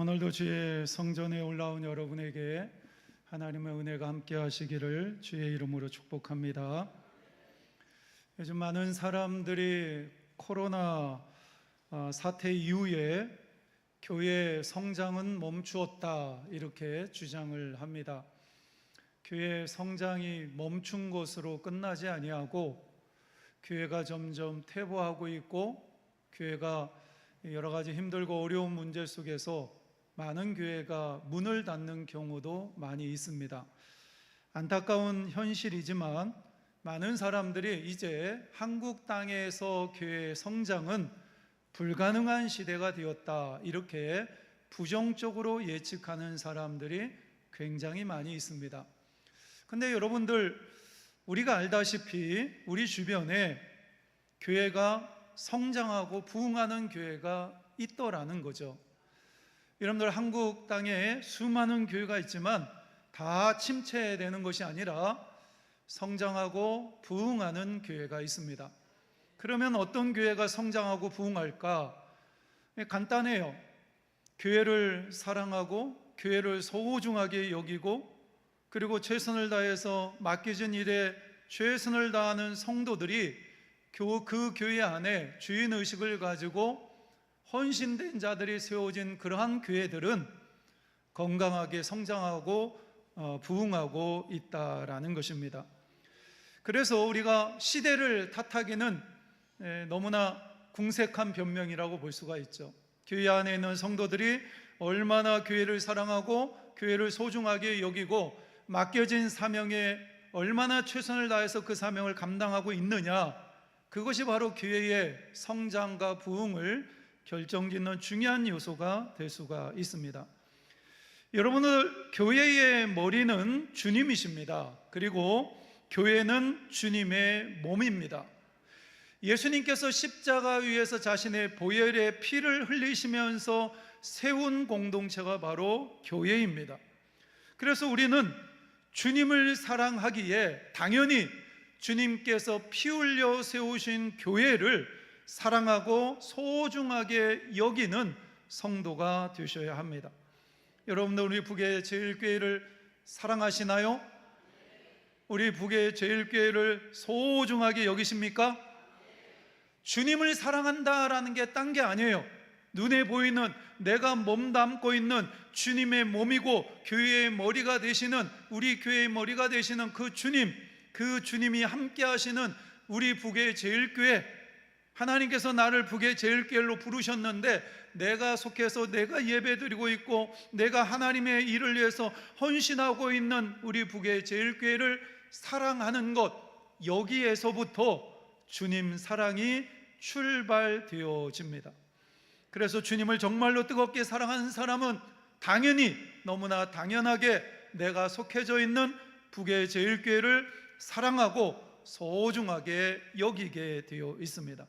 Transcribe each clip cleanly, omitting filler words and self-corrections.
오늘도 주의 성전에 올라온 여러분에게 하나님의 은혜가 함께 하시기를 주의 이름으로 축복합니다. 요즘 많은 사람들이 코로나 사태 이후에 교회 성장은 멈추었다 이렇게 주장을 합니다. 교회 성장이 멈춘 것으로 끝나지 아니하고 교회가 점점 퇴보하고 있고 교회가 여러 가지 힘들고 어려운 문제 속에서 많은 교회가 문을 닫는 경우도 많이 있습니다. 안타까운 현실이지만 많은 사람들이 이제 한국 땅에서 교회의 성장은 불가능한 시대가 되었다 이렇게 부정적으로 예측하는 사람들이 굉장히 많이 있습니다. 근데 여러분들, 우리가 알다시피 우리 주변에 교회가 성장하고 부흥하는 교회가 있더라는 거죠. 여러분들, 한국 땅에 수많은 교회가 있지만 다 침체되는 것이 아니라 성장하고 부흥하는 교회가 있습니다. 그러면 어떤 교회가 성장하고 부흥할까? 간단해요. 교회를 사랑하고 교회를 소중하게 여기고 그리고 최선을 다해서 맡겨진 일에 최선을 다하는 성도들이 그 교회 안에 주인의식을 가지고 헌신된 자들이 세워진 그러한 교회들은 건강하게 성장하고 부흥하고 있다라는 것입니다. 그래서 우리가 시대를 탓하기는 너무나 궁색한 변명이라고 볼 수가 있죠. 교회 안에 있는 성도들이 얼마나 교회를 사랑하고 교회를 소중하게 여기고 맡겨진 사명에 얼마나 최선을 다해서 그 사명을 감당하고 있느냐, 그것이 바로 교회의 성장과 부흥을 결정짓는 중요한 요소가 될 수가 있습니다. 여러분들, 교회의 머리는 주님이십니다. 그리고 교회는 주님의 몸입니다. 예수님께서 십자가 위에서 자신의 보혈의 피를 흘리시면서 세운 공동체가 바로 교회입니다. 그래서 우리는 주님을 사랑하기에 당연히 주님께서 피 흘려 세우신 교회를 사랑하고 소중하게 여기는 성도가 되셔야 합니다. 여러분들, 우리 북의 제일교회를 사랑하시나요? 우리 북의 제일교회를 소중하게 여기십니까? 주님을 사랑한다라는 게 딴 게 아니에요. 눈에 보이는, 내가 몸담고 있는 주님의 몸이고 교회의 머리가 되시는, 우리 교회의 머리가 되시는 그 주님, 그 주님이 함께 하시는 우리 북의 제일교회, 하나님께서 나를 북의 제일교회로 부르셨는데 내가 속해서 내가 예배드리고 있고 내가 하나님의 일을 위해서 헌신하고 있는 우리 북의 제일교회를 사랑하는 것, 여기에서부터 주님 사랑이 출발되어집니다. 그래서 주님을 정말로 뜨겁게 사랑하는 사람은 당연히, 너무나 당연하게 내가 속해져 있는 북의 제일교회를 사랑하고 소중하게 여기게 되어 있습니다.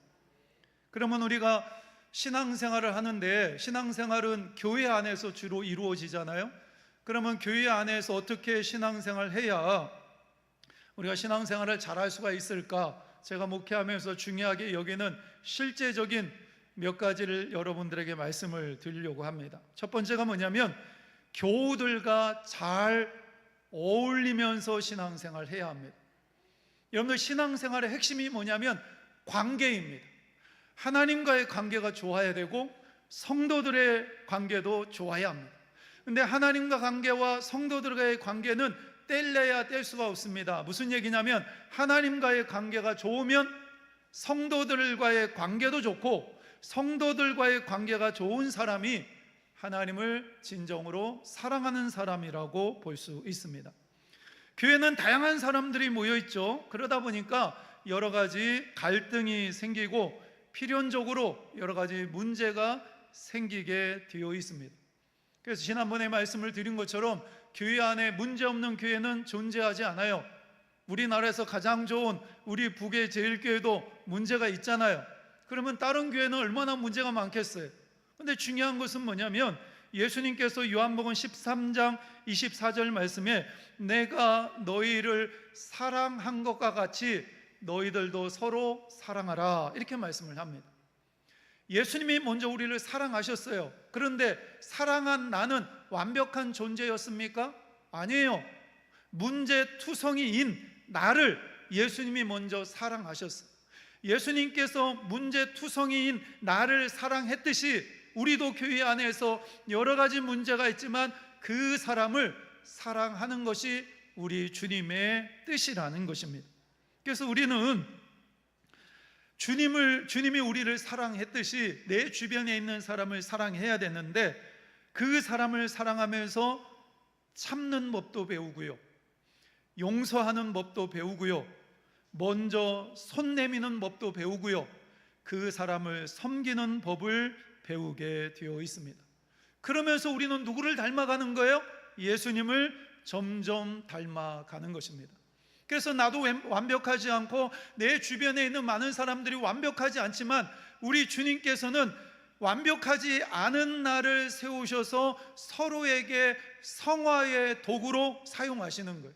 그러면 우리가 신앙생활을 하는데, 신앙생활은 교회 안에서 주로 이루어지잖아요. 그러면 교회 안에서 어떻게 신앙생활을 해야 우리가 신앙생활을 잘할 수가 있을까? 제가 목회하면서 중요하게 여기는 실제적인 몇 가지를 여러분들에게 말씀을 드리려고 합니다. 첫 번째가 뭐냐면, 교우들과 잘 어울리면서 신앙생활을 해야 합니다. 여러분들, 신앙생활의 핵심이 뭐냐면 관계입니다. 하나님과의 관계가 좋아야 되고 성도들의 관계도 좋아야 합니다. 그런데 하나님과 관계와 성도들과의 관계는 뗄래야 뗄 수가 없습니다. 무슨 얘기냐면, 하나님과의 관계가 좋으면 성도들과의 관계도 좋고, 성도들과의 관계가 좋은 사람이 하나님을 진정으로 사랑하는 사람이라고 볼 수 있습니다. 교회는 다양한 사람들이 모여 있죠. 그러다 보니까 여러 가지 갈등이 생기고 필연적으로 여러 가지 문제가 생기게 되어 있습니다. 그래서 지난번에 말씀을 드린 것처럼 교회 안에 문제없는 교회는 존재하지 않아요. 우리나라에서 가장 좋은 우리 북의 제일교회도 문제가 있잖아요. 그러면 다른 교회는 얼마나 문제가 많겠어요. 그런데 중요한 것은 뭐냐면, 예수님께서 요한복음 13장 24절 말씀에 내가 너희를 사랑한 것과 같이 너희들도 서로 사랑하라 이렇게 말씀을 합니다. 예수님이 먼저 우리를 사랑하셨어요. 그런데 사랑한 나는 완벽한 존재였습니까? 아니에요. 문제투성이인 나를 예수님이 먼저 사랑하셨어요. 예수님께서 문제투성이인 나를 사랑했듯이 우리도 교회 안에서 여러 가지 문제가 있지만 그 사람을 사랑하는 것이 우리 주님의 뜻이라는 것입니다. 그래서 우리는 주님이 우리를 사랑했듯이 내 주변에 있는 사람을 사랑해야 되는데, 그 사람을 사랑하면서 참는 법도 배우고요, 용서하는 법도 배우고요, 먼저 손 내미는 법도 배우고요, 그 사람을 섬기는 법을 배우게 되어 있습니다. 그러면서 우리는 누구를 닮아가는 거예요? 예수님을 점점 닮아가는 것입니다. 그래서 나도 완벽하지 않고 내 주변에 있는 많은 사람들이 완벽하지 않지만 우리 주님께서는 완벽하지 않은 나를 세우셔서 서로에게 성화의 도구로 사용하시는 거예요.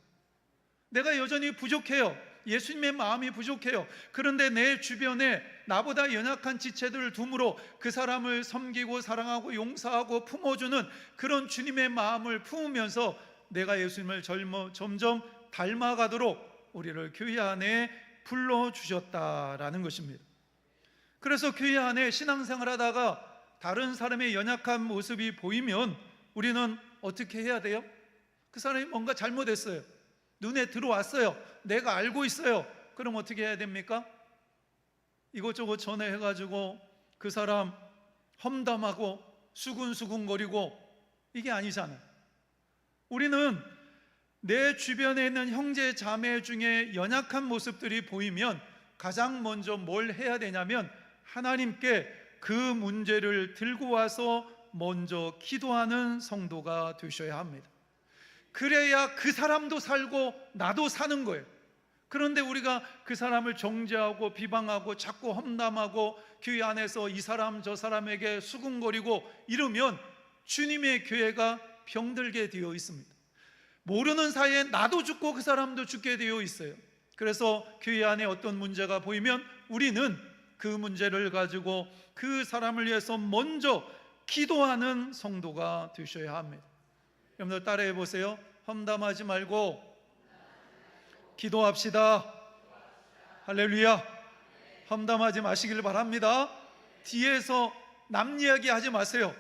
내가 여전히 부족해요. 예수님의 마음이 부족해요. 그런데 내 주변에 나보다 연약한 지체들을 둠으로 그 사람을 섬기고 사랑하고 용서하고 품어주는 그런 주님의 마음을 품으면서 내가 예수님을 점점 닮아가도록 우리를 교회 안에 불러주셨다라는 것입니다. 그래서 교회 안에 신앙생활 하다가 다른 사람의 연약한 모습이 보이면 우리는 어떻게 해야 돼요? 그 사람이 뭔가 잘못했어요. 눈에 들어왔어요. 내가 알고 있어요. 그럼 어떻게 해야 됩니까? 이것저것 전해해가지고 그 사람 험담하고 수군수군거리고, 이게 아니잖아요. 우리는 내 주변에 있는 형제 자매 중에 연약한 모습들이 보이면 가장 먼저 뭘 해야 되냐면 하나님께 그 문제를 들고 와서 먼저 기도하는 성도가 되셔야 합니다. 그래야 그 사람도 살고 나도 사는 거예요. 그런데 우리가 그 사람을 정죄하고 비방하고 자꾸 험담하고 교회 안에서 이 사람 저 사람에게 수군거리고 이러면 주님의 교회가 병들게 되어 있습니다. 모르는 사이에 나도 죽고 그 사람도 죽게 되어 있어요. 그래서 교회 안에 어떤 문제가 보이면 우리는 그 문제를 가지고 그 사람을 위해서 먼저 기도하는 성도가 되셔야 합니다. 여러분들 따라해 보세요. 험담하지 말고 기도합시다. 할렐루야. 험담하지 마시길 바랍니다. 뒤에서 남 이야기 하지 마세요.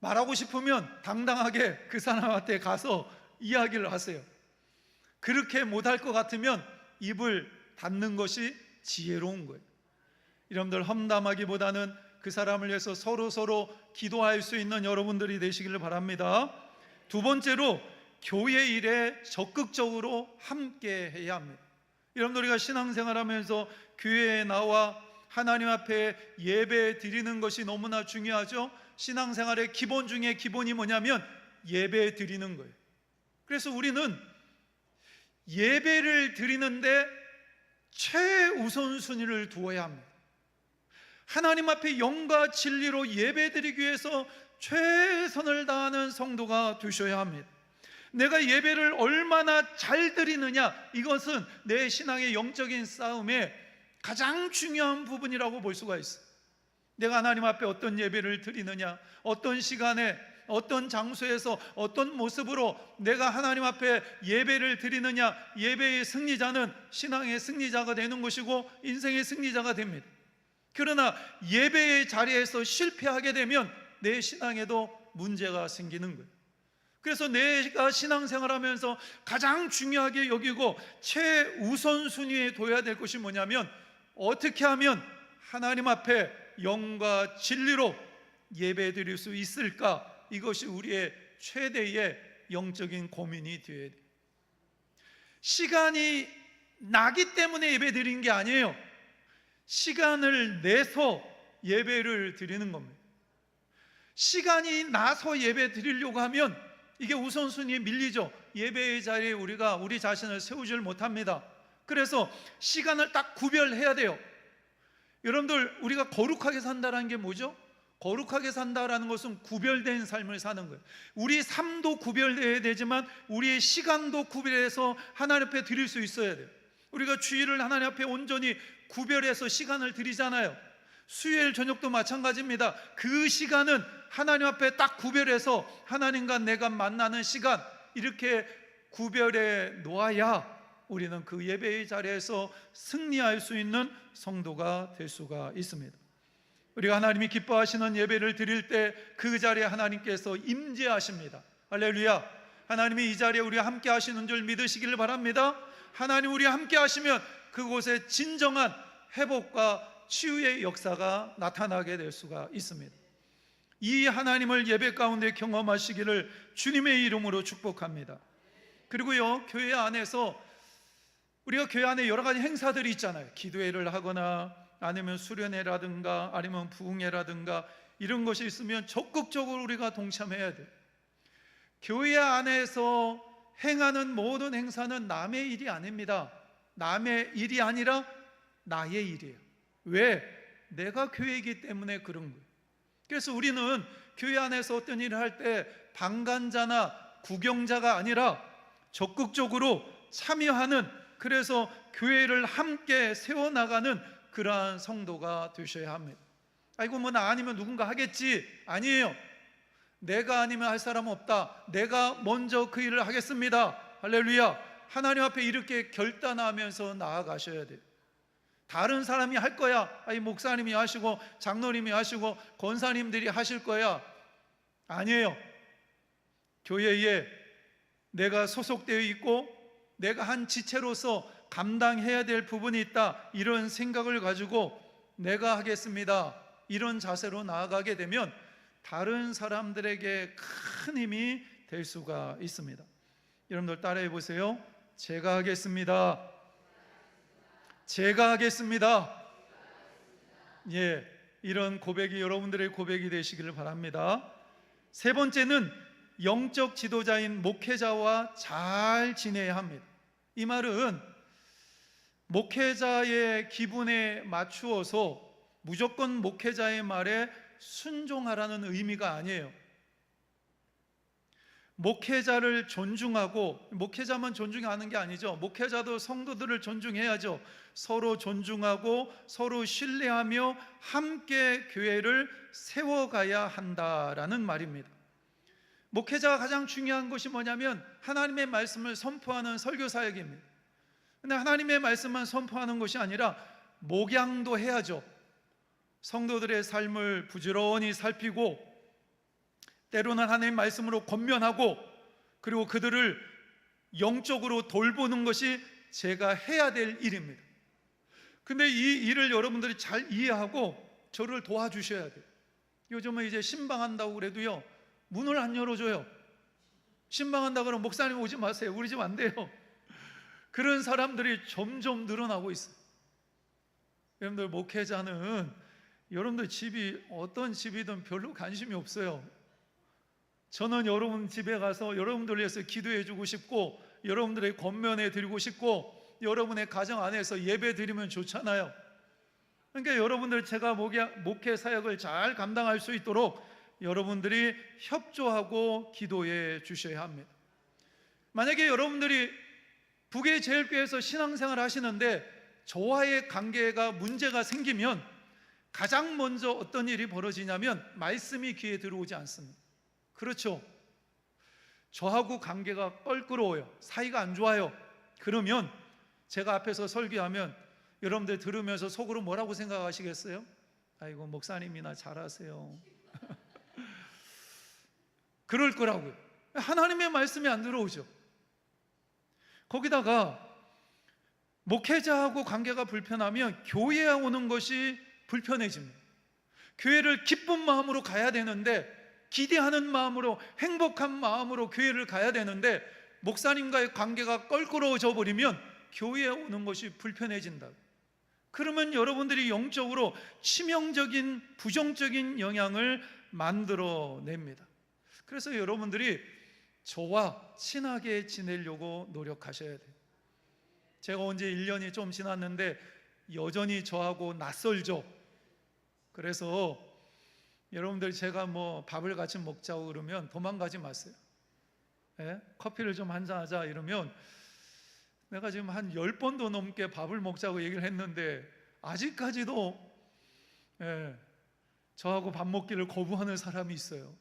말하고 싶으면 당당하게 그 사람한테 가서 이야기를 하세요. 그렇게 못할 것 같으면 입을 닫는 것이 지혜로운 거예요. 여러분들 험담하기보다는 그 사람을 위해서 서로 기도할 수 있는 여러분들이 되시기를 바랍니다. 두 번째로 교회 일에 적극적으로 함께 해야 합니다. 여러분들 우리가 신앙생활하면서 교회에 나와 하나님 앞에 예배 드리는 것이 너무나 중요하죠. 신앙생활의 기본 중에 기본이 뭐냐면 예배 드리는 거예요. 그래서 우리는 예배를 드리는데 최우선순위를 두어야 합니다. 하나님 앞에 영과 진리로 예배 드리기 위해서 최선을 다하는 성도가 되셔야 합니다. 내가 예배를 얼마나 잘 드리느냐, 이것은 내 신앙의 영적인 싸움의 가장 중요한 부분이라고 볼 수가 있어요. 내가 하나님 앞에 어떤 예배를 드리느냐, 어떤 시간에 어떤 장소에서 어떤 모습으로 내가 하나님 앞에 예배를 드리느냐, 예배의 승리자는 신앙의 승리자가 되는 것이고 인생의 승리자가 됩니다. 그러나 예배의 자리에서 실패하게 되면 내 신앙에도 문제가 생기는 거예요. 그래서 내가 신앙생활하면서 가장 중요하게 여기고 최우선 순위에 둬야 될 것이 뭐냐면 어떻게 하면 하나님 앞에 영과 진리로 예배 드릴 수 있을까? 이것이 우리의 최대의 영적인 고민이 되어야 돼요. 시간이 나기 때문에 예배 드리는 게 아니에요. 시간을 내서 예배를 드리는 겁니다. 시간이 나서 예배 드리려고 하면 이게 우선순위에 밀리죠. 예배의 자리에 우리가 우리 자신을 세우질 못합니다. 그래서 시간을 딱 구별해야 돼요. 여러분들 우리가 거룩하게 산다는 게 뭐죠? 거룩하게 산다라는 것은 구별된 삶을 사는 거예요. 우리 삶도 구별되어야 되지만 우리의 시간도 구별해서 하나님 앞에 드릴 수 있어야 돼요. 우리가 주일을 하나님 앞에 온전히 구별해서 시간을 드리잖아요. 수요일 저녁도 마찬가지입니다. 그 시간은 하나님 앞에 딱 구별해서 하나님과 내가 만나는 시간, 이렇게 구별해 놓아야 우리는 그 예배의 자리에서 승리할 수 있는 성도가 될 수가 있습니다. 우리가 하나님이 기뻐하시는 예배를 드릴 때 그 자리에 하나님께서 임재하십니다. 할렐루야. 하나님이 이 자리에 우리와 함께 하시는 줄 믿으시기를 바랍니다. 하나님 우리와 함께 하시면 그곳에 진정한 회복과 치유의 역사가 나타나게 될 수가 있습니다. 이 하나님을 예배 가운데 경험하시기를 주님의 이름으로 축복합니다. 그리고요, 교회 안에서 우리가 교회 안에 여러 가지 행사들이 있잖아요. 기도회를 하거나 아니면 수련회라든가 아니면 부흥회라든가 이런 것이 있으면 적극적으로 우리가 동참해야 돼요. 교회 안에서 행하는 모든 행사는 남의 일이 아닙니다. 남의 일이 아니라 나의 일이에요. 왜? 내가 교회이기 때문에 그런 거예요. 그래서 우리는 교회 안에서 어떤 일을 할 때 방관자나 구경자가 아니라 적극적으로 참여하는, 그래서 교회를 함께 세워나가는 그러한 성도가 되셔야 합니다. 아이고 뭐 나 아니면 누군가 하겠지. 아니에요. 내가 아니면 할 사람 없다. 내가 먼저 그 일을 하겠습니다. 할렐루야. 하나님 앞에 이렇게 결단하면서 나아가셔야 돼요. 다른 사람이 할 거야. 아니 목사님이 하시고 장로님이 하시고 권사님들이 하실 거야. 아니에요. 교회에 내가 소속되어 있고 내가 한 지체로서 감당해야 될 부분이 있다, 이런 생각을 가지고 내가 하겠습니다, 이런 자세로 나아가게 되면 다른 사람들에게 큰 힘이 될 수가 있습니다. 여러분들 따라해 보세요. 제가 하겠습니다. 제가 하겠습니다. 예, 이런 고백이 여러분들의 고백이 되시기를 바랍니다. 세 번째는 영적 지도자인 목회자와 잘 지내야 합니다. 이 말은 목회자의 기분에 맞추어서 무조건 목회자의 말에 순종하라는 의미가 아니에요. 목회자를 존중하고, 목회자만 존중하는 게 아니죠. 목회자도 성도들을 존중해야죠. 서로 존중하고 서로 신뢰하며 함께 교회를 세워가야 한다라는 말입니다. 목회자가 가장 중요한 것이 뭐냐면 하나님의 말씀을 선포하는 설교 사역입니다. 근데 하나님의 말씀만 선포하는 것이 아니라 목양도 해야죠. 성도들의 삶을 부지런히 살피고 때로는 하나님의 말씀으로 권면하고 그리고 그들을 영적으로 돌보는 것이 제가 해야 될 일입니다. 근데 이 일을 여러분들이 잘 이해하고 저를 도와주셔야 돼요. 요즘은 이제 신방한다고 그래도요, 문을 안 열어줘요. 신방한다 그러면 목사님 오지 마세요. 우리 집 안 돼요. 그런 사람들이 점점 늘어나고 있어요. 여러분들 목회자는 여러분들 집이 어떤 집이든 별로 관심이 없어요. 저는 여러분 집에 가서 여러분들 위해서 기도해 주고 싶고 여러분들의 권면해 드리고 싶고 여러분의 가정 안에서 예배 드리면 좋잖아요. 그러니까 여러분들 제가 목회 사역을 잘 감당할 수 있도록 여러분들이 협조하고 기도해 주셔야 합니다. 만약에 여러분들이 북의 제일교회에서 신앙생활 하시는데 저와의 관계가 문제가 생기면 가장 먼저 어떤 일이 벌어지냐면 말씀이 귀에 들어오지 않습니다. 그렇죠? 저하고 관계가 껄끄러워요. 사이가 안 좋아요. 그러면 제가 앞에서 설교하면 여러분들 들으면서 속으로 뭐라고 생각하시겠어요? 아이고 목사님이나 잘하세요. 그럴 거라고요. 하나님의 말씀이 안 들어오죠. 거기다가 목회자하고 관계가 불편하면 교회에 오는 것이 불편해집니다. 교회를 기쁜 마음으로 가야 되는데, 기대하는 마음으로, 행복한 마음으로 교회를 가야 되는데 목사님과의 관계가 껄끄러워져 버리면 교회에 오는 것이 불편해진다. 그러면 여러분들이 영적으로 치명적인 부정적인 영향을 만들어냅니다. 그래서 여러분들이 저와 친하게 지내려고 노력하셔야 돼요. 제가 온 지 1년이 좀 지났는데 여전히 저하고 낯설죠. 그래서 여러분들 제가 뭐 밥을 같이 먹자고 그러면 도망가지 마세요. 예? 커피를 좀 한잔 하자 이러면 내가 지금 한 10번도 넘게 밥을 먹자고 얘기를 했는데 아직까지도 저하고 밥 먹기를 거부하는 사람이 있어요.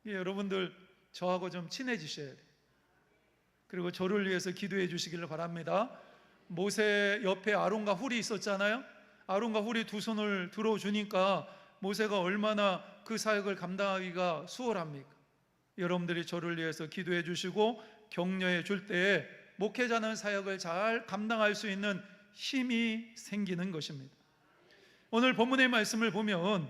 여러분들 저하고 좀 친해지셔야 돼요. 그리고 저를 위해서 기도해 주시기를 바랍니다. 모세 옆에 아론과 훌이 있었잖아요. 아론과 훌이 두 손을 들어주니까 모세가 얼마나 그 사역을 감당하기가 수월합니까? 여러분들이 저를 위해서 기도해 주시고 격려해 줄 때에 목회자는 사역을 잘 감당할 수 있는 힘이 생기는 것입니다. 오늘 본문의 말씀을 보면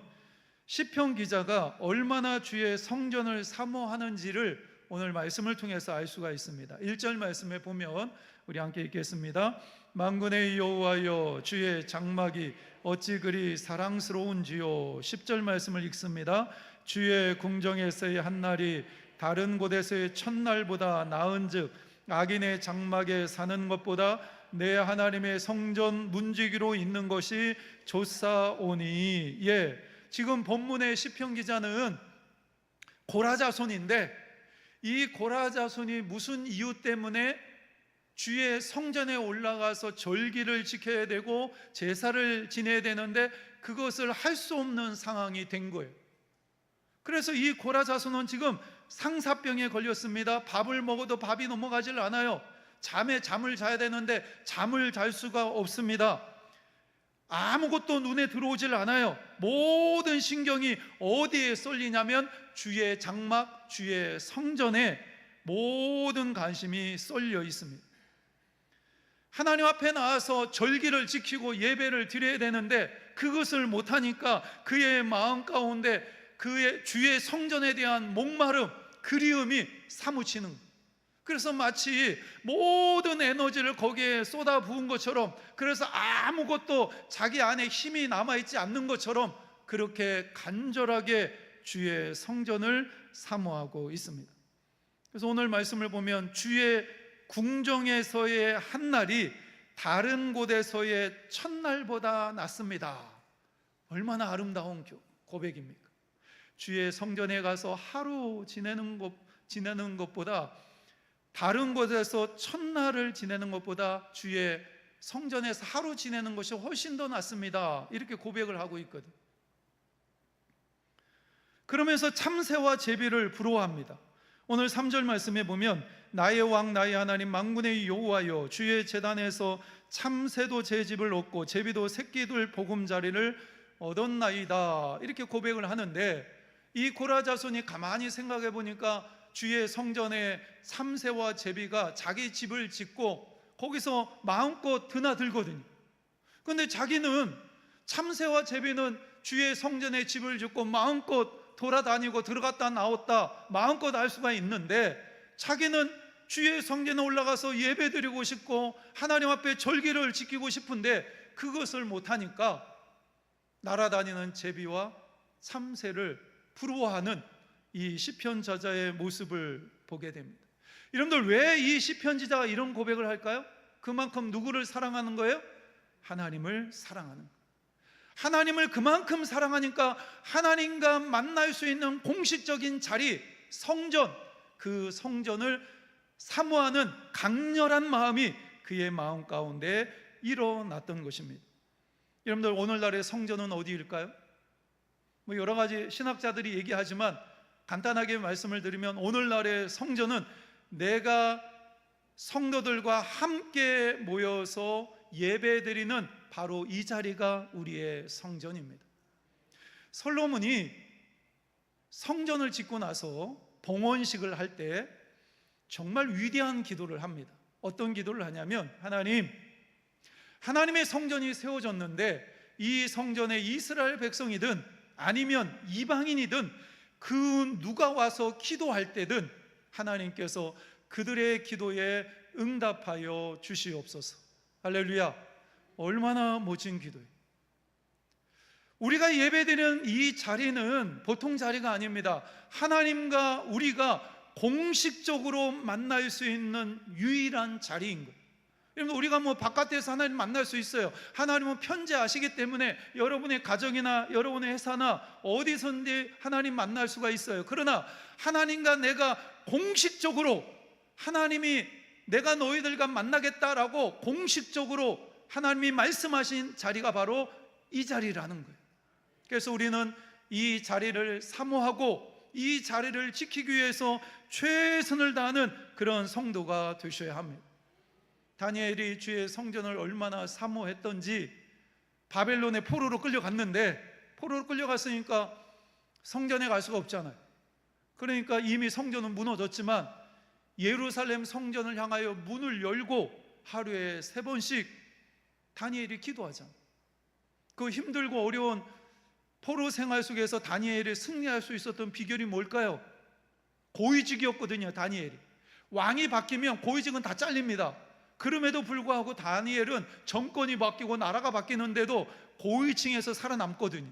시편 기자가 얼마나 주의 성전을 사모하는지를 오늘 말씀을 통해서 알 수가 있습니다. 1절 말씀에 보면 우리 함께 읽겠습니다. 만군의 여호와여, 주의 장막이 어찌 그리 사랑스러운지요. 10절 말씀을 읽습니다. 주의 궁정에서의 한날이 다른 곳에서의 첫날보다 나은즉 악인의 장막에 사는 것보다 내 하나님의 성전 문지기로 있는 것이 좋사오니. 지금 본문의 시편 기자는 고라 자손인데 이 고라 자손이 무슨 이유 때문에 주의 성전에 올라가서 절기를 지켜야 되고 제사를 지내야 되는데 그것을 할 수 없는 상황이 된 거예요. 그래서 이 고라 자손은 지금 상사병에 걸렸습니다. 밥을 먹어도 밥이 넘어가질 않아요. 잠을 자야 되는데 잠을 잘 수가 없습니다. 아무것도 눈에 들어오질 않아요. 모든 신경이 어디에 쏠리냐면 주의 장막, 주의 성전에 모든 관심이 쏠려 있습니다. 하나님 앞에 나와서 절기를 지키고 예배를 드려야 되는데 그것을 못하니까 그의 마음 가운데 그의 주의 성전에 대한 목마름, 그리움이 사무치는 거예요. 그래서 마치 모든 에너지를 거기에 쏟아 부은 것처럼, 그래서 아무것도 자기 안에 힘이 남아있지 않는 것처럼 그렇게 간절하게 주의 성전을 사모하고 있습니다. 그래서 오늘 말씀을 보면 주의 궁정에서의 한날이 다른 곳에서의 첫날보다 낫습니다. 얼마나 아름다운 고백입니까? 주의 성전에 가서 하루 지내는 것보다, 다른 곳에서 첫날을 지내는 것보다 주의 성전에서 하루 지내는 것이 훨씬 더 낫습니다. 이렇게 고백을 하고 있거든. 그러면서 참새와 제비를 부러워합니다. 오늘 3절 말씀에 보면 나의 왕 나의 하나님 만군의 여호와여, 주의 제단에서 참새도 제 집을 얻고 제비도 새끼들 보금자리를 얻었나이다. 이렇게 고백을 하는데 이 고라 자손이 가만히 생각해 보니까 주의 성전에 참새와 제비가 자기 집을 짓고 거기서 마음껏 드나들거든요. 그런데 자기는, 참새와 제비는 주의 성전에 집을 짓고 마음껏 돌아다니고 들어갔다 나왔다 마음껏 할 수가 있는데 자기는 주의 성전에 올라가서 예배드리고 싶고 하나님 앞에 절기를 지키고 싶은데 그것을 못하니까 날아다니는 제비와 참새를 부러워하는 이 시편 저자의 모습을 보게 됩니다. 여러분들, 왜 이 시편 저자가 이런 고백을 할까요? 그만큼 누구를 사랑하는 거예요? 하나님을 사랑하는 거예요. 하나님을 그만큼 사랑하니까 하나님과 만날 수 있는 공식적인 자리, 성전, 그 성전을 사모하는 강렬한 마음이 그의 마음 가운데 일어났던 것입니다. 여러분들, 오늘날의 성전은 어디일까요? 여러 가지 신학자들이 얘기하지만 간단하게 말씀을 드리면 오늘날의 성전은 내가 성도들과 함께 모여서 예배드리는 바로 이 자리가 우리의 성전입니다. 솔로몬이 성전을 짓고 나서 봉헌식을 할 때 정말 위대한 기도를 합니다. 어떤 기도를 하냐면, 하나님의 성전이 세워졌는데 이 성전에 이스라엘 백성이든 아니면 이방인이든 그 누가 와서 기도할 때든 하나님께서 그들의 기도에 응답하여 주시옵소서. 할렐루야. 얼마나 멋진 기도예요. 우리가 예배드리는 이 자리는 보통 자리가 아닙니다. 하나님과 우리가 공식적으로 만날 수 있는 유일한 자리인 거예요. 여러분, 우리가 바깥에서 하나님 만날 수 있어요. 하나님은 편재하시기 때문에 여러분의 가정이나 여러분의 회사나 어디선지 하나님 만날 수가 있어요. 그러나 하나님과 내가 공식적으로, 하나님이 내가 너희들과 만나겠다라고 공식적으로 하나님이 말씀하신 자리가 바로 이 자리라는 거예요. 그래서 우리는 이 자리를 사모하고 이 자리를 지키기 위해서 최선을 다하는 그런 성도가 되셔야 합니다. 다니엘이 주의 성전을 얼마나 사모했던지 바벨론의 포로로 끌려갔는데, 포로로 끌려갔으니까 성전에 갈 수가 없잖아요. 그러니까 이미 성전은 무너졌지만 예루살렘 성전을 향하여 문을 열고 하루에 3번씩 다니엘이 기도하잖아요. 그 힘들고 어려운 포로 생활 속에서 다니엘이 승리할 수 있었던 비결이 뭘까요? 고위직이었거든요. 다니엘이 왕이 바뀌면 고위직은 다 잘립니다. 그럼에도 불구하고 다니엘은 정권이 바뀌고 나라가 바뀌는데도 고위층에서 살아남거든요.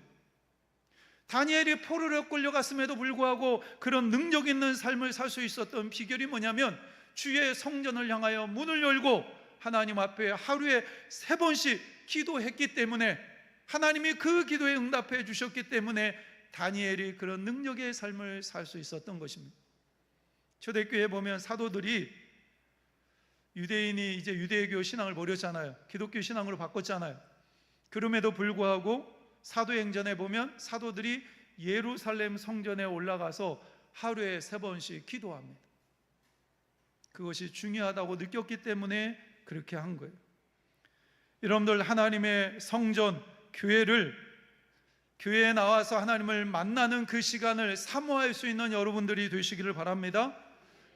다니엘이 포로로 끌려갔음에도 불구하고 그런 능력 있는 삶을 살 수 있었던 비결이 뭐냐면 주의 성전을 향하여 문을 열고 하나님 앞에 하루에 3번씩 기도했기 때문에, 하나님이 그 기도에 응답해 주셨기 때문에 다니엘이 그런 능력의 삶을 살 수 있었던 것입니다. 초대교회에 보면 사도들이, 유대인이 이제 유대교 신앙을 버렸잖아요. 기독교 신앙으로 바꿨잖아요. 그럼에도 불구하고 사도행전에 보면 사도들이 예루살렘 성전에 올라가서 하루에 3번씩 기도합니다. 그것이 중요하다고 느꼈기 때문에 그렇게 한 거예요. 여러분들, 하나님의 성전, 교회에 나와서 하나님을 만나는 그 시간을 사모할 수 있는 여러분들이 되시기를 바랍니다.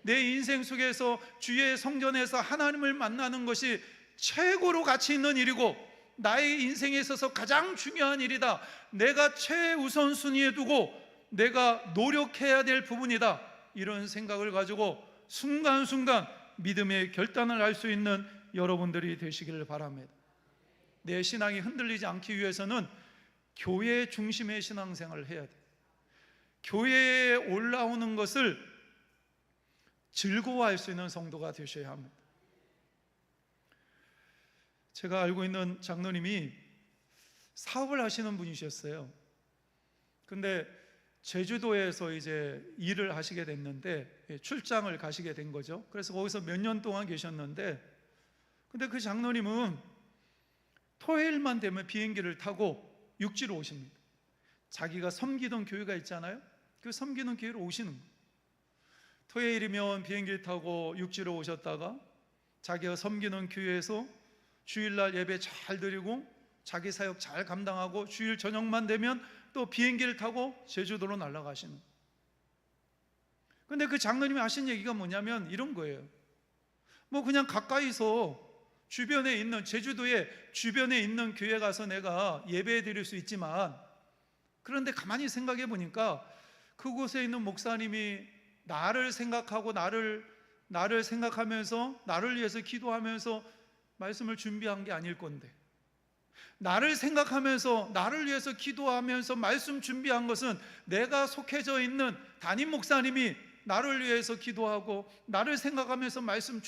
내 인생 속에서 주의 성전에서 하나님을 만나는 것이 최고로 가치 있는 일이고 나의 인생에 있어서 가장 중요한 일이다, 내가 최우선순위에 두고 내가 노력해야 될 부분이다, 이런 생각을 가지고 순간순간 믿음의 결단을 할 수 있는 여러분들이 되시기를 바랍니다. 내 신앙이 흔들리지 않기 위해서는 교회 중심의 신앙생활을 해야 돼요. 교회에 올라오는 것을 즐거워할 수 있는 성도가 되셔야 합니다. 제가 알고 있는 장로님이 사업을 하시는 분이셨어요. 근데 제주도에서 이제 일을 하시게 됐는데 출장을 가시게 된 거죠. 그래서 거기서 몇 년 동안 계셨는데, 근데 그 장로님은 토요일만 되면 비행기를 타고 육지로 오십니다. 자기가 섬기던 교회가 있잖아요. 그 섬기는 교회로 오시는 거예요. 토요일이면 비행기 타고 육지로 오셨다가 자기가 섬기는 교회에서 주일날 예배 잘 드리고 자기 사역 잘 감당하고 주일 저녁만 되면 또 비행기를 타고 제주도로 날아가시는. 근데 그 장로님이 하신 얘기가 뭐냐면 이런 거예요. 뭐 그냥 가까이서 주변에 있는, 제주도에 주변에 있는 교회 가서 내가 예배 드릴 수 있지만, 그런데 가만히 생각해 보니까 그곳에 있는 목사님이 나를 생각하고 나를 생각하면서 나를 위해서 기도하면서 말씀을 준비한 게 아닐 건데, 나를 생각하면서 나를 위해서 기도하면서 말씀 준비한 것은 내가 속해져 있는 담임 목사님이 나를 위해서 기도하고 나를 생각하면서 말씀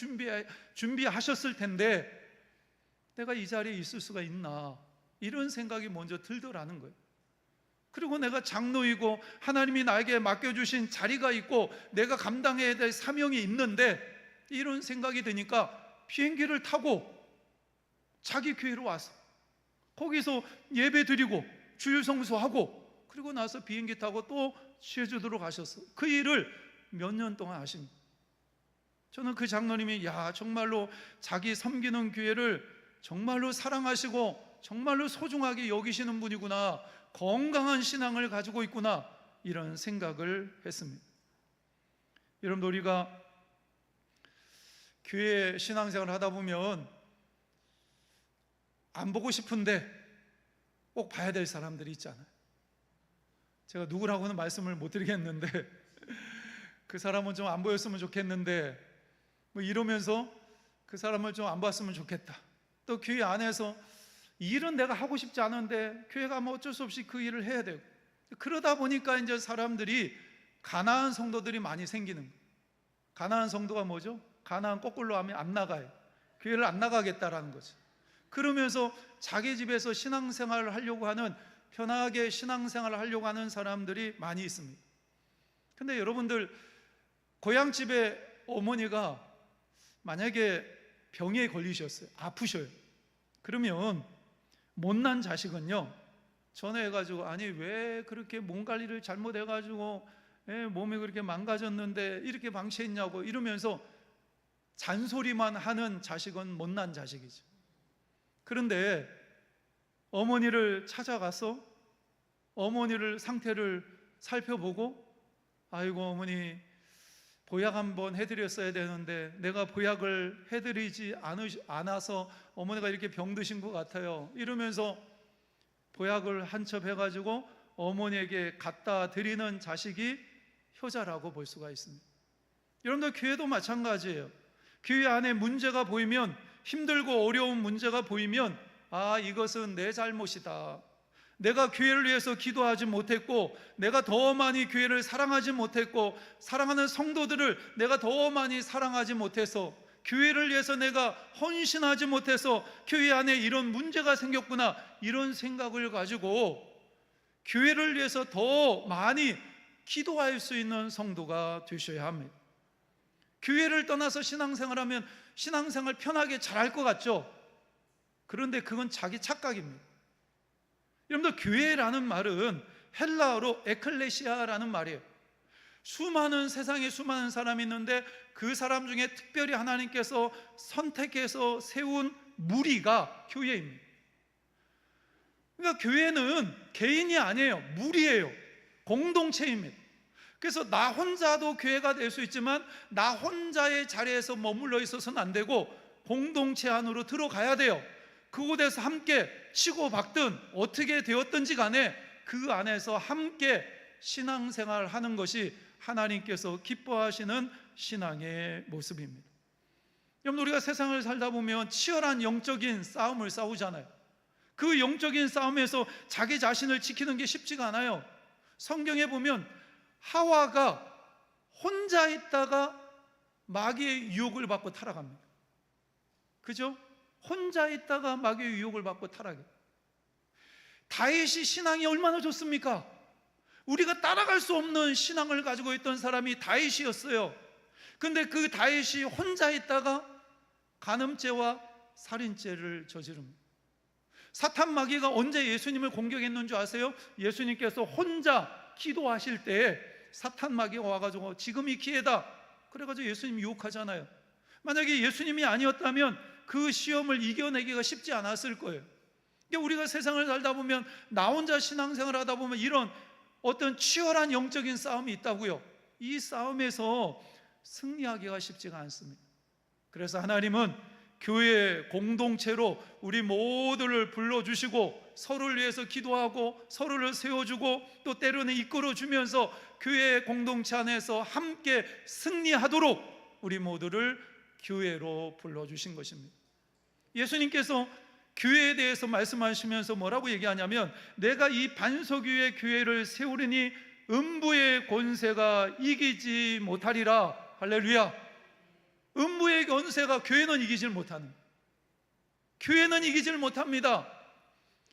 준비하셨을 텐데 내가 이 자리에 있을 수가 있나, 이런 생각이 먼저 들더라는 거예요. 그리고 내가 장로이고 하나님이 나에게 맡겨주신 자리가 있고 내가 감당해야 될 사명이 있는데, 이런 생각이 드니까 비행기를 타고 자기 교회로 와서 거기서 예배 드리고 주일 성수하고 그리고 나서 비행기 타고 또 제주도로 가셨어요. 그 일을 몇 년 동안 하십니다. 저는 그 장로님이 정말로 자기 섬기는 교회를 정말로 사랑하시고 정말로 소중하게 여기시는 분이구나, 건강한 신앙을 가지고 있구나, 이런 생각을 했습니다. 여러분, 우리가 교회 신앙생활을 하다 보면 안 보고 싶은데 꼭 봐야 될 사람들이 있잖아요. 제가 누구라고는 말씀을 못 드리겠는데 그 사람은 좀 안 보였으면 좋겠는데 뭐 이러면서 그 사람을 좀 안 봤으면 좋겠다. 또 교회 안에서 이 일은 내가 하고 싶지 않은데 교회가 뭐 어쩔 수 없이 그 일을 해야 되고, 그러다 보니까 이제 사람들이 가나안 성도들이 많이 생기는 거예요. 가나안 성도가 뭐죠? 가나안 거꾸로 하면 안 나가요. 교회를 안 나가겠다라는 거죠. 그러면서 자기 집에서 신앙생활을 하려고 하는, 편하게 신앙생활을 하려고 하는 사람들이 많이 있습니다. 근데 여러분들, 고향집에 어머니가 만약에 병에 걸리셨어요. 아프셔요. 그러면 못난 자식은요, 전화해가지고 아니 왜 그렇게 몸 관리를 잘못해가지고 몸이 그렇게 망가졌는데 이렇게 방치했냐고 이러면서 잔소리만 하는 자식은 못난 자식이죠. 그런데 어머니를 찾아가서 어머니를 상태를 살펴보고, 아이고 어머니 보약 한번 해드렸어야 되는데 내가 보약을 해드리지 않아서 어머니가 이렇게 병드신 것 같아요, 이러면서 보약을 한 첩 해가지고 어머니에게 갖다 드리는 자식이 효자라고 볼 수가 있습니다. 여러분들 교회도 마찬가지예요. 교회 안에 문제가 보이면, 힘들고 어려운 문제가 보이면 이것은 내 잘못이다, 내가 교회를 위해서 기도하지 못했고, 내가 더 많이 교회를 사랑하지 못했고, 사랑하는 성도들을 내가 더 많이 사랑하지 못해서, 교회를 위해서 내가 헌신하지 못해서 교회 안에 이런 문제가 생겼구나, 이런 생각을 가지고 교회를 위해서 더 많이 기도할 수 있는 성도가 되셔야 합니다. 교회를 떠나서 신앙생활하면 신앙생활 편하게 잘할 것 같죠? 그런데 그건 자기 착각입니다. 여러분들, 교회라는 말은 헬라어로 에클레시아라는 말이에요. 세상에 수많은 사람이 있는데 그 사람 중에 특별히 하나님께서 선택해서 세운 무리가 교회입니다. 그러니까 교회는 개인이 아니에요, 무리예요, 공동체입니다. 그래서 나 혼자도 교회가 될 수 있지만 나 혼자의 자리에서 머물러 있어서는 안 되고 공동체 안으로 들어가야 돼요. 그곳에서 함께 치고받든 어떻게 되었든지 간에 그 안에서 함께 신앙생활 하는 것이 하나님께서 기뻐하시는 신앙의 모습입니다. 여러분, 우리가 세상을 살다 보면 치열한 영적인 싸움을 싸우잖아요. 그 영적인 싸움에서 자기 자신을 지키는 게 쉽지가 않아요. 성경에 보면 하와가 혼자 있다가 마귀의 유혹을 받고 타락합니다. 그죠? 혼자 있다가 마귀의 유혹을 받고 타락해요. 다윗이 신앙이 얼마나 좋습니까? 우리가 따라갈 수 없는 신앙을 가지고 있던 사람이 다윗이었어요. 근데 그 다윗이 혼자 있다가 간음죄와 살인죄를 저지릅니다. 사탄 마귀가 언제 예수님을 공격했는 줄 아세요? 예수님께서 혼자 기도하실 때에 사탄 마귀가 와가지고 지금이 기회다 그래가지고 예수님 유혹하잖아요. 만약에 예수님이 아니었다면 그 시험을 이겨내기가 쉽지 않았을 거예요. 그러니까 우리가 세상을 살다 보면 나 혼자 신앙생활 하다 보면 이런 어떤 치열한 영적인 싸움이 있다고요. 이 싸움에서 승리하기가 쉽지가 않습니다. 그래서 하나님은 교회 공동체로 우리 모두를 불러주시고 서로를 위해서 기도하고 서로를 세워주고 또 때로는 이끌어주면서 교회 공동체 안에서 함께 승리하도록 우리 모두를 교회로 불러주신 것입니다. 예수님께서 교회에 대해서 말씀하시면서 뭐라고 얘기하냐면, 내가 이 반석위의 교회를 세우리니 음부의 권세가 이기지 못하리라. 할렐루야. 음부의 권세가 교회는 이기질 못하는, 교회는 이기질 못합니다.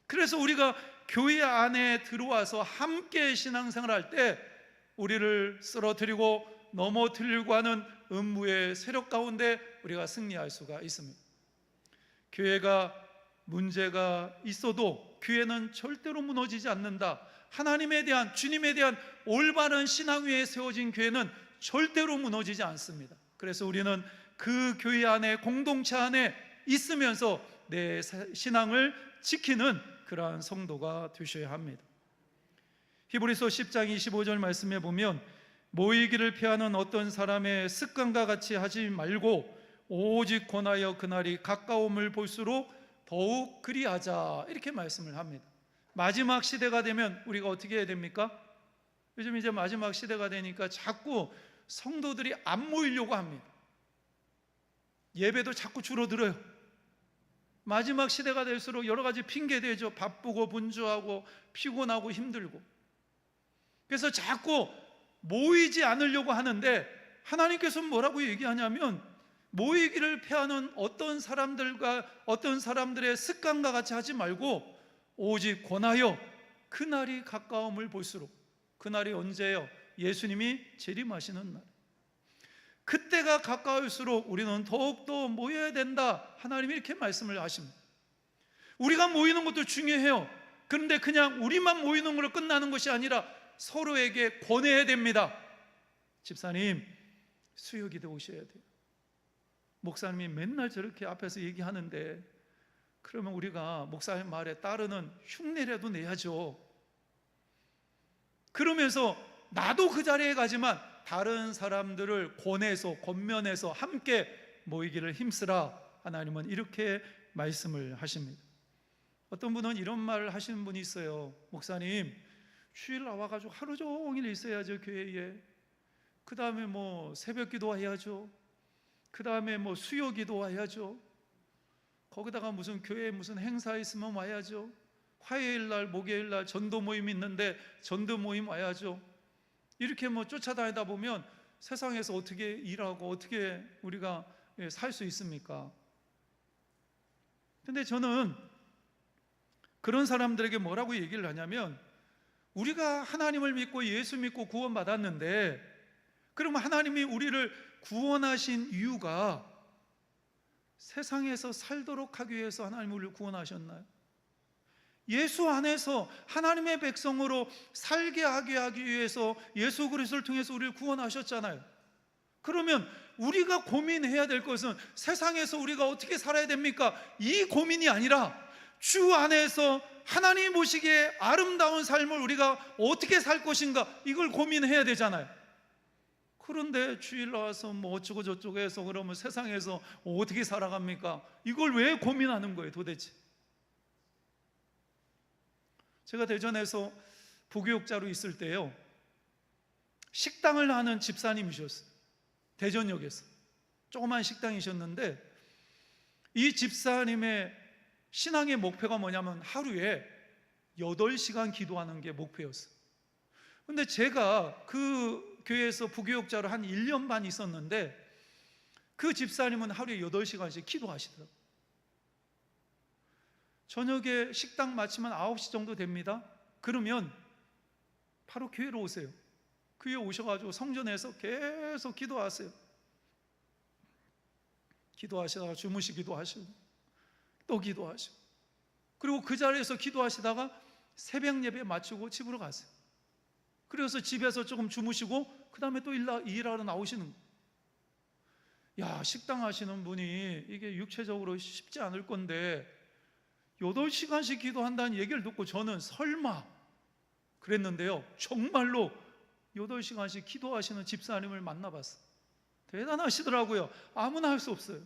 그래서 우리가 교회 안에 들어와서 함께 신앙생활할 때 우리를 쓰러뜨리고 넘어뜨리려고 하는 음부의 세력 가운데 우리가 승리할 수가 있습니다. 교회가 문제가 있어도 교회는 절대로 무너지지 않는다. 하나님에 대한, 주님에 대한 올바른 신앙 위에 세워진 교회는 절대로 무너지지 않습니다. 그래서 우리는 그 교회 안에, 공동체 안에 있으면서 내 신앙을 지키는 그러한 성도가 되셔야 합니다. 히브리서 10장 25절 말씀에 보면, 모이기를 피하는 어떤 사람의 습관과 같이 하지 말고 오직 권하여 그날이 가까움을 볼수록 더욱 그리하자, 이렇게 말씀을 합니다. 마지막 시대가 되면 우리가 어떻게 해야 됩니까? 요즘 이제 마지막 시대가 되니까 자꾸 성도들이 안 모이려고 합니다. 예배도 자꾸 줄어들어요. 마지막 시대가 될수록 여러 가지 핑계 대죠. 바쁘고 분주하고 피곤하고 힘들고. 그래서 자꾸 모이지 않으려고 하는데, 하나님께서는 뭐라고 얘기하냐면, 모이기를 피하는 어떤 사람들의 습관과 같이 하지 말고 오직 권하여 그날이 가까움을 볼수록. 그날이 언제예요? 예수님이 재림하시는 날. 그때가 가까울수록 우리는 더욱더 모여야 된다. 하나님이 이렇게 말씀을 하십니다. 우리가 모이는 것도 중요해요. 그런데 그냥 우리만 모이는 걸로 끝나는 것이 아니라 서로에게 권해야 됩니다. 집사님, 수요기도 오셔야 돼요. 목사님이 맨날 저렇게 앞에서 얘기하는데 그러면 우리가 목사님 말에 따르는 흉내라도 내야죠. 그러면서 나도 그 자리에 가지만 다른 사람들을 권해서 권면해서 함께 모이기를 힘쓰라. 하나님은 이렇게 말씀을 하십니다. 어떤 분은 이런 말을 하시는 분이 있어요. 목사님, 주일 나와가지고 하루 종일 있어야죠, 교회에. 그 다음에 뭐 새벽 기도해야죠. 그 다음에 뭐 수요 기도해야죠. 거기다가 무슨 교회에 무슨 행사 있으면 와야죠. 화요일 날, 목요일 날 전도 모임 있는데 전도 모임 와야죠. 이렇게 뭐 쫓아다니다 보면 세상에서 어떻게 일하고 어떻게 우리가 살 수 있습니까? 근데 저는 그런 사람들에게 뭐라고 얘기를 하냐면, 우리가 하나님을 믿고 예수 믿고 구원받았는데, 그러면 하나님이 우리를 구원하신 이유가 세상에서 살도록 하기 위해서 하나님이 우리를 구원하셨나요? 예수 안에서 하나님의 백성으로 살게 하기 위해서 예수 그리스도를 통해서 우리를 구원하셨잖아요. 그러면 우리가 고민해야 될 것은 세상에서 우리가 어떻게 살아야 됩니까? 이 고민이 아니라 주 안에서 하나님 보시기에 아름다운 삶을 우리가 어떻게 살 것인가, 이걸 고민해야 되잖아요. 그런데 주일 나와서 뭐 어쩌고 저쩌고 해서 그러면 세상에서 어떻게 살아갑니까? 이걸 왜 고민하는 거예요 도대체? 제가 대전에서 부교육자로 있을 때요, 식당을 하는 집사님이셨어요. 대전역에서 조그만 식당이셨는데, 이 집사님의 신앙의 목표가 뭐냐면 하루에 8시간 기도하는 게 목표였어요. 근데 제가 그 교회에서 부교육자로 한 1년 반 있었는데, 그 집사님은 하루에 8시간씩 기도하시더라고요. 저녁에 식당 마치면 9시 정도 됩니다. 그러면 바로 교회로 오세요. 교회 오셔가지고 성전에서 계속 기도하세요. 기도하시다가 주무시기도 하시고 또 기도하시고, 그리고 그 자리에서 기도하시다가 새벽 예배 마치고 집으로 가세요. 그래서 집에서 조금 주무시고 그 다음에 또 일하러 나오시는 거예요. 야, 식당 하시는 분이 이게 육체적으로 쉽지 않을 건데 8시간씩 기도한다는 얘기를 듣고 저는 설마 그랬는데요, 정말로 8시간씩 기도하시는 집사님을 만나봤어요. 대단하시더라고요. 아무나 할 수 없어요.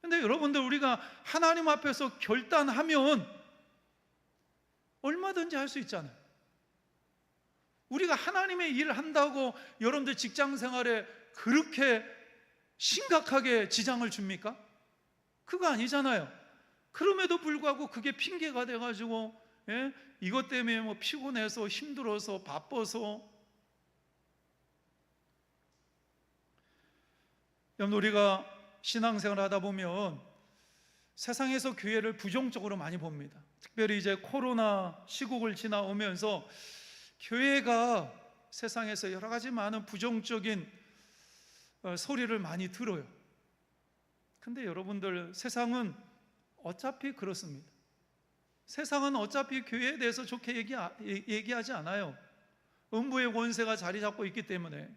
근데 여러분들, 우리가 하나님 앞에서 결단하면 얼마든지 할 수 있잖아요. 우리가 하나님의 일을 한다고 여러분들 직장 생활에 그렇게 심각하게 지장을 줍니까? 그거 아니잖아요. 그럼에도 불구하고 그게 핑계가 돼가지고 이것 때문에 뭐 피곤해서 힘들어서 바빠서. 여러분, 우리가 신앙생활 하다 보면 세상에서 교회를 부정적으로 많이 봅니다. 특별히 이제 코로나 시국을 지나오면서 교회가 세상에서 여러 가지 많은 부정적인 소리를 많이 들어요. 근데 여러분들, 세상은 어차피 그렇습니다. 세상은 어차피 교회에 대해서 좋게 얘기하지 않아요. 음부의 권세가 자리 잡고 있기 때문에.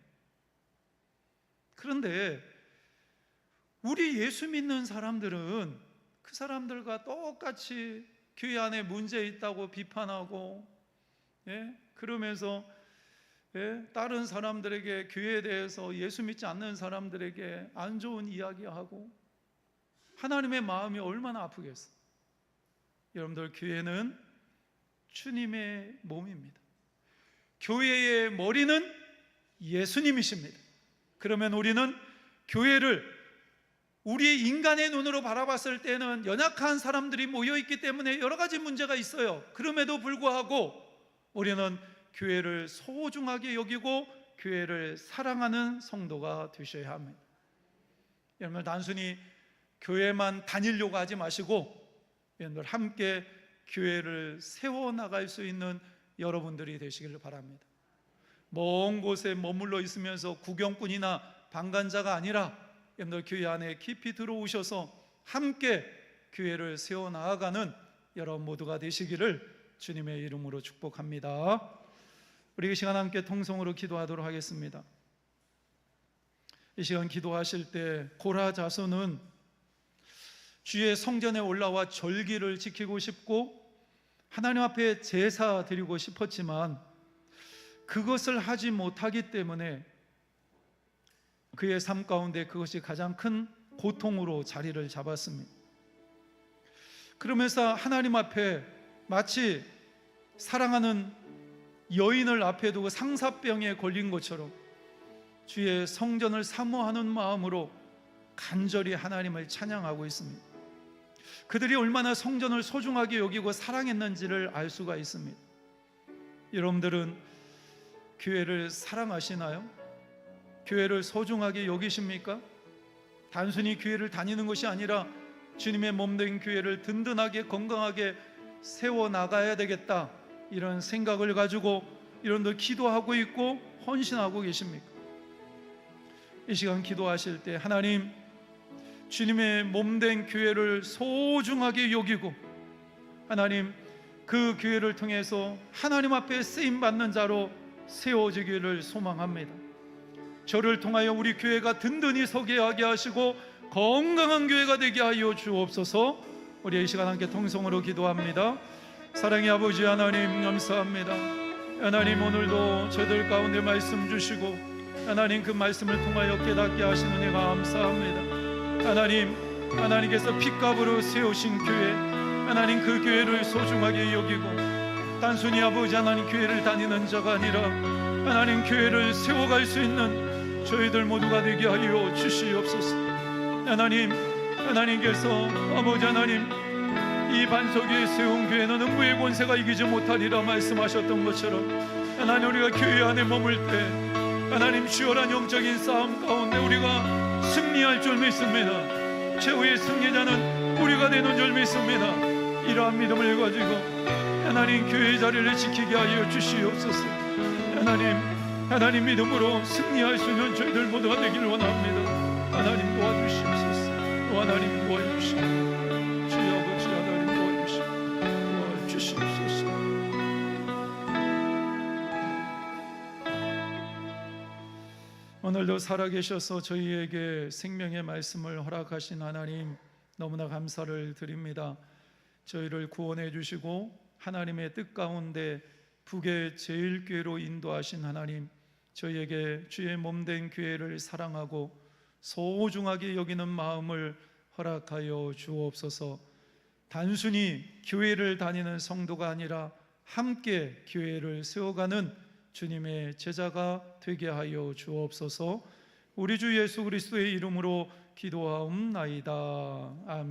그런데 우리 예수 믿는 사람들은 그 사람들과 똑같이 교회 안에 문제 있다고 비판하고, 그러면서 다른 사람들에게, 교회에 대해서 예수 믿지 않는 사람들에게 안 좋은 이야기하고, 하나님의 마음이 얼마나 아프겠어요. 여러분들, 교회는 주님의 몸입니다. 교회의 머리는 예수님이십니다. 그러면 우리는 교회를 우리의 인간의 눈으로 바라봤을 때는 연약한 사람들이 모여있기 때문에 여러 가지 문제가 있어요. 그럼에도 불구하고 우리는 교회를 소중하게 여기고 교회를 사랑하는 성도가 되셔야 합니다. 여러분, 단순히 교회만 다니려고 하지 마시고 여러분들 함께 교회를 세워나갈 수 있는 여러분들이 되시기를 바랍니다. 먼 곳에 머물러 있으면서 구경꾼이나 방관자가 아니라 여러분들 교회 안에 깊이 들어오셔서 함께 교회를 세워나가는 여러분 모두가 되시기를 주님의 이름으로 축복합니다. 우리 이 시간 함께 통성으로 기도하도록 하겠습니다. 이 시간 기도하실 때 고라 자손은 주의 성전에 올라와 절기를 지키고 싶고 하나님 앞에 제사 드리고 싶었지만 그것을 하지 못하기 때문에 그의 삶 가운데 그것이 가장 큰 고통으로 자리를 잡았습니다. 그러면서 하나님 앞에 마치 사랑하는 여인을 앞에 두고 상사병에 걸린 것처럼 주의 성전을 사모하는 마음으로 간절히 하나님을 찬양하고 있습니다. 그들이 얼마나 성전을 소중하게 여기고 사랑했는지를 알 수가 있습니다. 여러분들은 교회를 사랑하시나요? 교회를 소중하게 여기십니까? 단순히 교회를 다니는 것이 아니라 주님의 몸된 교회를 든든하게 건강하게 세워나가야 되겠다, 이런 생각을 가지고 여러분들 기도하고 있고 헌신하고 계십니까? 이 시간 기도하실 때 하나님, 주님의 몸된 교회를 소중하게 여기고 하나님, 그 교회를 통해서 하나님 앞에 쓰임받는 자로 세워지기를 소망합니다. 저를 통하여 우리 교회가 든든히 서게 하게 하시고 건강한 교회가 되게 하여 주옵소서. 우리 이 시간 함께 통성으로 기도합니다. 사랑의 아버지 하나님, 감사합니다. 하나님, 오늘도 저들 가운데 말씀 주시고 하나님, 그 말씀을 통하여 깨닫게 하시는 은혜 감사합니다. 하나님, 하나님께서 핏값으로 세우신 교회, 하나님, 그 교회를 소중하게 여기고 단순히 아버지 하나님 교회를 다니는 자가 아니라 하나님, 교회를 세워갈 수 있는 저희들 모두가 되게 하여 주시옵소서. 하나님, 하나님께서 아버지 하나님, 이 반석 위에 세운 교회는 음부의 권세가 이기지 못하리라 말씀하셨던 것처럼 하나님, 우리가 교회 안에 머물 때 하나님, 치열한 영적인 싸움 가운데 우리가 승리할 줄 믿습니다. 최후의 승리자는 우리가 되는 줄 믿습니다. 이러한 믿음을 가지고 하나님, 교회의 자리를 지키게 하여 주시옵소서. 하나님 믿음으로 승리할 수 있는 저희들 모두가 되기를 원합니다. 하나님 도와주시옵소서. 또 하나님 도와주시옵소서. 주의 아버지 하나님 도와주시옵소서. 오늘도 살아계셔서 저희에게 생명의 말씀을 허락하신 하나님, 너무나 감사를 드립니다. 저희를 구원해 주시고 하나님의 뜻 가운데 북의 제일교회로 인도하신 하나님, 저희에게 주의 몸된 교회를 사랑하고 소중하게 여기는 마음을 허락하여 주옵소서. 단순히 교회를 다니는 성도가 아니라 함께 교회를 세워가는 주님의 제자가 되게 하여 주옵소서. 우리 주 예수 그리스도의 이름으로 기도하옵나이다. 아멘.